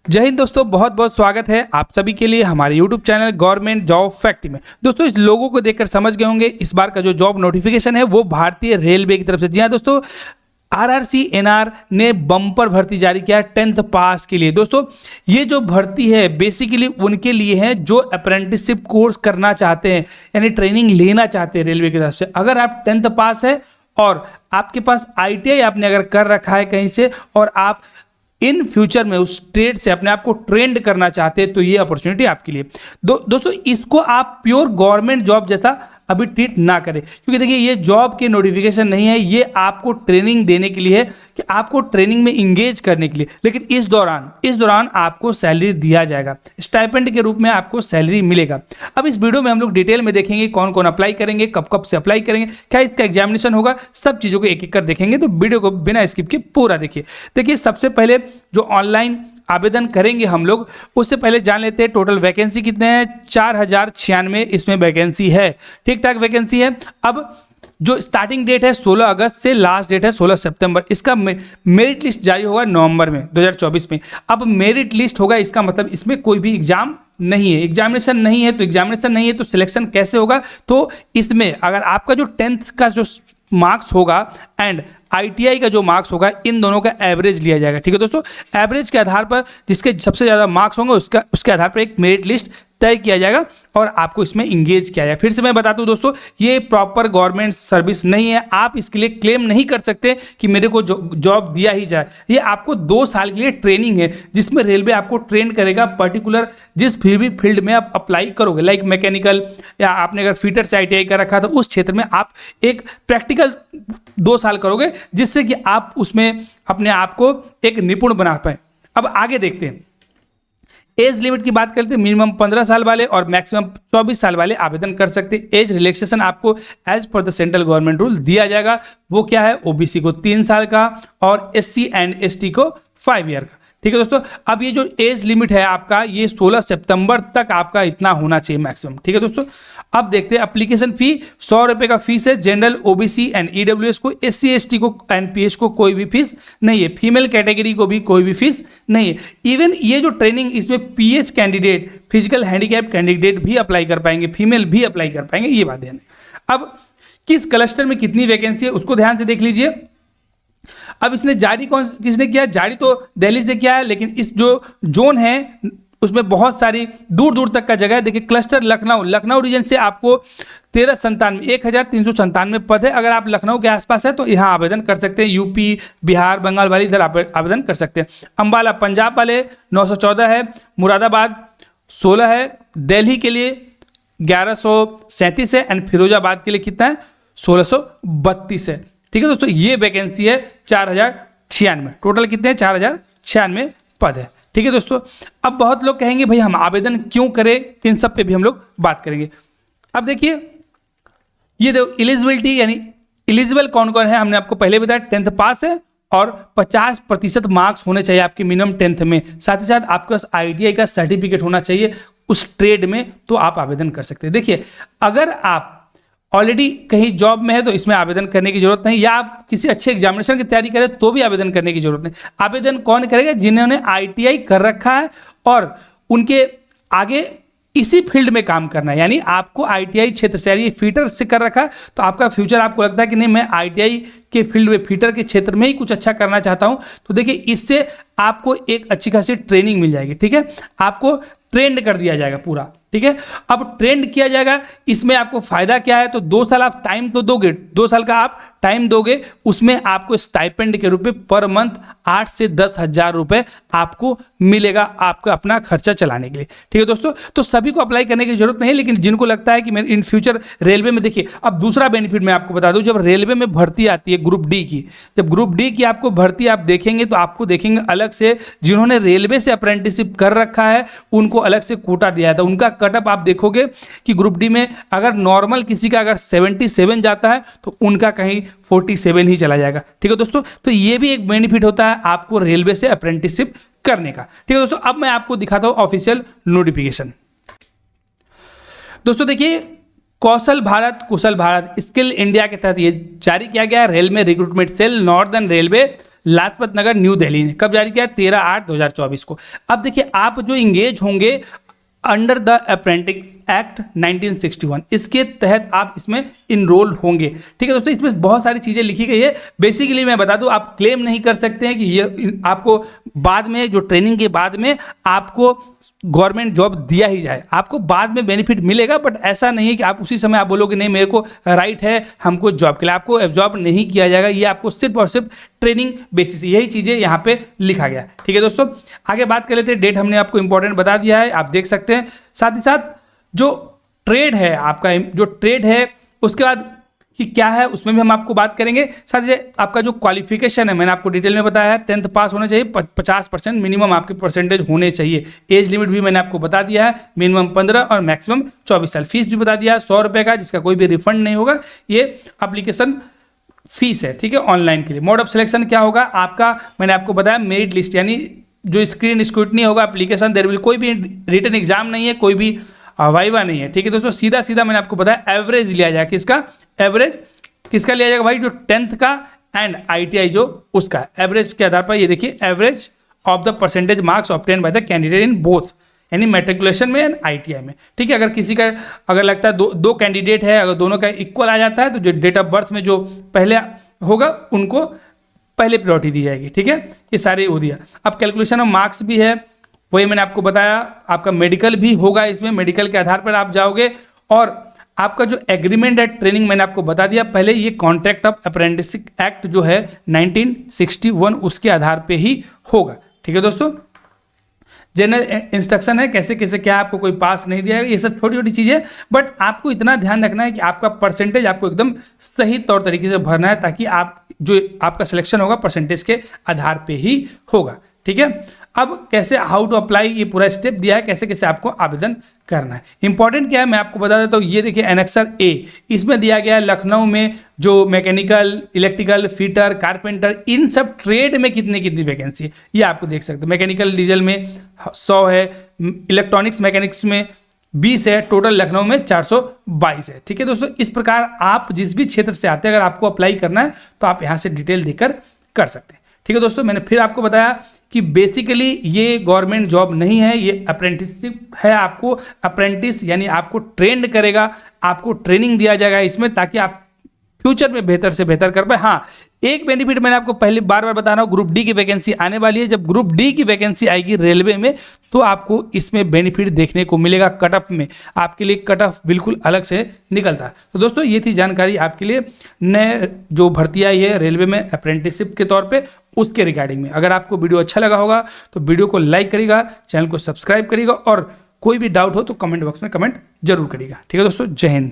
जय हिंद दोस्तों, बहुत बहुत स्वागत है आप सभी के लिए हमारे YouTube channel government job fact में। दोस्तों, इस लोगों को देखकर समझ गए होंगे इस बार का जो जॉब नोटिफिकेशन है वो भारतीय रेलवे की तरफ से। जी हाँ दोस्तों, RRCNR ने बम्पर भर्ती जारी किया 10th पास के लिए। दोस्तों, ये जो भर्ती है बेसिकली उनके लिए है जो अप्रेंटिसशिप कोर्स करना चाहते हैं, यानी ट्रेनिंग लेना चाहते हैं रेलवे की तरफ से। अगर आप 10th पास है और आपके पास ITI आपने अगर कर रखा है कहीं से और आप इन फ्यूचर में उस ट्रेड से अपने आप को ट्रेंड करना चाहते हैं तो ये अपॉर्चुनिटी आपके लिए। दोस्तों, इसको आप प्योर गवर्नमेंट जॉब जैसा अभी ट्रीट ना करें, क्योंकि देखिए ये जॉब के नोटिफिकेशन नहीं है, ये आपको ट्रेनिंग देने के लिए है कि आपको ट्रेनिंग में इंगेज करने के लिए। लेकिन इस दौरान आपको सैलरी दिया जाएगा, स्टाइपेंड के रूप में आपको सैलरी मिलेगा। अब इस वीडियो में हम लोग डिटेल में देखेंगे कौन कौन अप्लाई करेंगे, कब कब से अप्लाई करेंगे, क्या इसका एग्जामिनेशन होगा, सब चीज़ों को एक एक कर देखेंगे। तो वीडियो को बिना स्किप के पूरा देखिए। देखिए, सबसे पहले जो ऑनलाइन आवेदन करेंगे हम लोग, उससे पहले जान लेते हैं टोटल वैकेंसी कितने हैं। 4096 इसमें वैकेंसी है, ठीक ठाक वैकेंसी है। अब जो स्टार्टिंग डेट है 16 अगस्त से, लास्ट डेट है 16 सितंबर। इसका मेरिट लिस्ट जारी होगा नवंबर में 2024 में। अब मेरिट लिस्ट होगा, इसका मतलब इसमें कोई भी एग्जाम नहीं है, एग्जामिनेशन नहीं है। तो एग्जामिनेशन नहीं है तो सिलेक्शन कैसे होगा? तो इसमें अगर आपका जो 10th का जो मार्क्स होगा एंड ITI का जो मार्क्स होगा, इन दोनों का एवरेज लिया जाएगा। ठीक है दोस्तों, एवरेज के आधार पर जिसके सबसे ज़्यादा मार्क्स होंगे उसके आधार पर एक मेरिट लिस्ट तय किया जाएगा और आपको इसमें इंगेज किया जाएगा। फिर से मैं बता दूं दोस्तों, ये प्रॉपर गवर्नमेंट सर्विस नहीं है। आप इसके लिए क्लेम नहीं कर सकते कि मेरे को जॉब दिया ही जाए। ये आपको 2 साल के लिए ट्रेनिंग है, जिसमें रेलवे आपको ट्रेन करेगा पर्टिकुलर जिस भी फील्ड में आप अप्लाई करोगे, लाइक मैकेनिकल या आपने अगर फीटर से ITI कर रखा तो उस क्षेत्र में आप एक प्रैक्टिकल 2 साल करोगे, जिससे कि आप उसमें अपने आप को एक निपुण बना पाए। अब आगे देखते हैं, एज लिमिट की बात करते हैं। मिनिमम 15 साल वाले और मैक्सिमम 24 साल वाले आवेदन कर सकते हैं। एज रिलैक्सेशन आपको एज पर द सेंट्रल गवर्नमेंट रूल दिया जाएगा। वो क्या है? OBC को 3 साल का और SC एंड ST को 5 ईयर का। ठीक है दोस्तों, अब ये जो एज लिमिट है आपका, ये 16 सितंबर तक आपका इतना होना चाहिए मैक्सिमम। ठीक है दोस्तों, अब देखते हैं एप्लीकेशन फी 100 रुपये का फीस है। जनरल, OBC एंड EWS को, SC ST को एंड PH को कोई भी फीस नहीं है। फीमेल कैटेगरी को भी कोई भी फीस नहीं है। इवन ये जो ट्रेनिंग, इसमें PH candidate, physical handicap candidate भी अप्लाई कर पाएंगे, फीमेल भी अप्लाई कर पाएंगे, ये बात ध्यान है। अब किस क्लस्टर में कितनी वैकेंसी है उसको ध्यान से देख लीजिए। अब इसने जारी किसने किया? जारी तो दिल्ली से किया है, लेकिन इस जो जोन है उसमें बहुत सारी दूर दूर तक का जगह है। देखिए, क्लस्टर लखनऊ रीजन से आपको 1397 पद है। अगर आप लखनऊ के आसपास है तो यहाँ आवेदन कर सकते हैं। UP, बिहार, बंगाल वाली इधर आवेदन कर सकते हैं। अंबाला पंजाब वाले 914 है, मुरादाबाद 16 है, दिल्ली के लिए 1137 है एंड फिरोजाबाद के लिए कितना है? 1632 है। ठीक है दोस्तों, ये वैकेंसी है 4096। टोटल कितने हैं? 4096 पद है। ठीक है दोस्तों, अब बहुत लोग कहेंगे भाई हम आवेदन क्यों करें, इन सब पे भी हम लोग बात करेंगे। अब देखिए, ये देखो एलिजिबिलिटी, यानी एलिजिबल कौन कौन है, हमने आपको पहले बताया 10th पास है और 50% मार्क्स होने चाहिए आपके मिनिमम 10th में। साथ ही साथ आपके पास ITI का सर्टिफिकेट होना चाहिए उस ट्रेड में, तो आप आवेदन कर सकते हैं। देखिए, अगर आप ऑलरेडी कहीं जॉब में है तो इसमें आवेदन करने की जरूरत नहीं, या आप किसी अच्छे एग्जामिनेशन की तैयारी करें तो भी आवेदन करने की जरूरत नहीं। आवेदन कौन करेगा? जिन्होंने ITI कर रखा है और उनके आगे इसी फील्ड में काम करना है। यानी आपको ITI क्षेत्र से, यानी फीटर से कर रखा है तो आपका फ्यूचर, आपको लगता है कि नहीं मैं ITI के फील्ड में, फीटर के क्षेत्र में ही कुछ अच्छा करना चाहता हूं, तो देखिए इससे आपको एक अच्छी खासी ट्रेनिंग मिल जाएगी। ठीक है, आपको ट्रेंड कर दिया जाएगा पूरा। ठीक है, अब ट्रेंड किया जाएगा, इसमें आपको फायदा क्या है? तो 2 साल आप टाइम तो दोगे, 2 साल का आप टाइम दोगे, उसमें आपको स्टाइपेंड के रूप में पर मंथ 8 से 10 हज़ार रुपए आपको मिलेगा, आपका अपना खर्चा चलाने के लिए। ठीक है दोस्तों, तो सभी को अप्लाई करने की जरूरत नहीं, लेकिन जिनको लगता है कि मैं इन फ्यूचर रेलवे में, देखिए अब दूसरा बेनिफिट मैं आपको बता दूं, जब रेलवे में भर्ती आती है ग्रुप डी की, जब ग्रुप डी की आपको भर्ती आप देखेंगे तो आपको देखेंगे अलग से, जिन्होंने रेलवे से अप्रेंटिसशिप कर रखा है उनको अलग से कोटा दिया था। उनका कटअप आप देखोगे कि ग्रुप डी में अगर नॉर्मल किसी का अगर 77 जाता है तो उनका कहीं 47 ही चला जाएगा। ठीक है दोस्तों, तो ये भी एक बेनिफिट होता है आपको रेलवे से अप्रेंटिसशिप करने का। ठीक है दोस्तों, अब मैं आपको दिखाता हूं ऑफिशियल नोटिफिकेशन। दोस्तों देखिए, कौशल भारत कुशल भारत स्किल इंडिया के तहत ये जारी किया गया है। Railway recruitment cell, northern railway Lajpat Nagar new Delhi ने। कब जारी किया? 13/8/2024 को। अब देखिए आप जो इंगेज होंगे अंडर द अप्रेंटिस एक्ट 1961, इसके तहत आप इसमें इनरोल होंगे। ठीक है दोस्तों, इसमें बहुत सारी चीज़ें लिखी गई है। बेसिकली मैं बता दूं, आप क्लेम नहीं कर सकते हैं कि ये आपको बाद में जो ट्रेनिंग के बाद में आपको गवर्नमेंट जॉब दिया ही जाए। आपको बाद में बेनिफिट मिलेगा, बट ऐसा नहीं है कि आप उसी समय आप बोलोगे नहीं मेरे को राइट है हमको जॉब के लिए, आपको जॉब नहीं किया जाएगा। ये आपको सिर्फ और सिर्फ ट्रेनिंग बेसिस, यही चीज़ें यहाँ पे लिखा गया। ठीक है दोस्तों, आगे बात कर लेते हैं। डेट हमने आपको इंपॉर्टेंट बता दिया है, आप देख सकते हैं। साथ ही साथ जो ट्रेड है आपका, जो ट्रेड है उसके बाद कि क्या है उसमें भी हम आपको बात करेंगे। साथ ही आपका जो क्वालिफिकेशन है मैंने आपको डिटेल में बताया है, 10th पास होना चाहिए, 50% मिनिमम आपके परसेंटेज होने चाहिए। एज लिमिट भी मैंने आपको बता दिया है, मिनिमम 15 और मैक्सिमम 24 साल। फीस भी बता दिया है 100 रुपये का, जिसका कोई भी रिफंड नहीं होगा। ये एप्लीकेशन फीस है, ठीक है, ऑनलाइन के लिए। मोड ऑफ सिलेक्शन क्या होगा आपका, मैंने आपको बताया मेरिट लिस्ट, यानी जो स्क्रीन स्क्रूटनी होगा एप्लीकेशन, देयर विल कोई भी रिटन एग्जाम नहीं है, कोई भी वाइवा नहीं है। ठीक है दोस्तों, सीधा सीधा मैंने आपको बताया एवरेज लिया जाएगा। किसका एवरेज, किसका लिया जाएगा भाई? जो 10th का एंड ITI जो उसका एवरेज के आधार पर, ये देखिए average of the percentage marks obtain by the candidate in both, यानी मैट्रिकुलेशन में एंड ITI में। ठीक है, अगर किसी का अगर लगता है दो कैंडिडेट है, अगर दोनों का इक्वल आ जाता है तो जो डेट ऑफ बर्थ में जो पहले होगा उनको पहले प्रायोरिटी दी जाएगी। ठीक है, ये सारे हो दिया। अब कैलकुलेशन ऑफ मार्क्स भी है, वही मैंने आपको बताया। आपका मेडिकल भी होगा इसमें, मेडिकल के आधार पर आप जाओगे। और आपका जो एग्रीमेंट है ट्रेनिंग मैंने आपको बता दिया पहले, ये कॉन्ट्रैक्ट ऑफ अप्रेंटिसशिप एक्ट जो है 1961 उसके आधार पे ही होगा। ठीक है दोस्तों, जनरल इंस्ट्रक्शन है कैसे कैसे क्या, आपको कोई पास नहीं दिया, ये सब छोटी छोटी चीज़ें, बट आपको इतना ध्यान रखना है कि आपका परसेंटेज आपको एकदम सही तौर तरीके से भरना है, ताकि आप जो आपका सिलेक्शन होगा परसेंटेज के आधार पे ही होगा। ठीक है, अब कैसे हाउ टू अप्लाई, ये पूरा स्टेप दिया है कैसे कैसे आपको आवेदन करना है। इंपॉर्टेंट क्या है मैं आपको बता देता हूँ। ये देखिए एनेक्सर ए, इसमें दिया गया है लखनऊ में जो मैकेनिकल, इलेक्ट्रिकल, फिटर, कारपेंटर, इन सब ट्रेड में कितनी कितनी वैकेंसी है ये आपको देख सकते हैं। मैकेनिकल डीजल में 100 है, इलेक्ट्रॉनिक्स मैकेनिक्स में 20 है, टोटल लखनऊ में 422 है। ठीक है दोस्तों, इस प्रकार आप जिस भी क्षेत्र से आते हैं अगर आपको अप्लाई करना है तो आप यहाँ से डिटेल देकर कर सकते हैं। ठीक है दोस्तों, मैंने फिर आपको बताया कि बेसिकली ये गवर्नमेंट जॉब नहीं है, ये अप्रेंटिसशिप है। आपको अप्रेंटिस यानी आपको ट्रेंड करेगा, आपको ट्रेनिंग दिया जाएगा इसमें, ताकि आप फ्यूचर में बेहतर से बेहतर कर पाए। हाँ, एक बेनिफिट मैंने आपको पहले बार बार बता रहा हूँ, ग्रुप डी की वैकेंसी आने वाली है। जब ग्रुप डी की वैकेंसी आएगी रेलवे में तो आपको इसमें बेनिफिट देखने को मिलेगा। कट ऑफ में आपके लिए कट ऑफ बिल्कुल अलग से निकलता है। तो दोस्तों ये थी जानकारी आपके लिए, नए जो भर्ती आई है रेलवे में अप्रेंटिसशिप के तौर पे, उसके रिगार्डिंग में। अगर आपको वीडियो अच्छा लगा होगा तो वीडियो को लाइक करिएगा, चैनल को सब्सक्राइब करिएगा, और कोई भी डाउट हो तो कमेंट बॉक्स में कमेंट जरूर करिएगा। ठीक है दोस्तों, जय हिंद।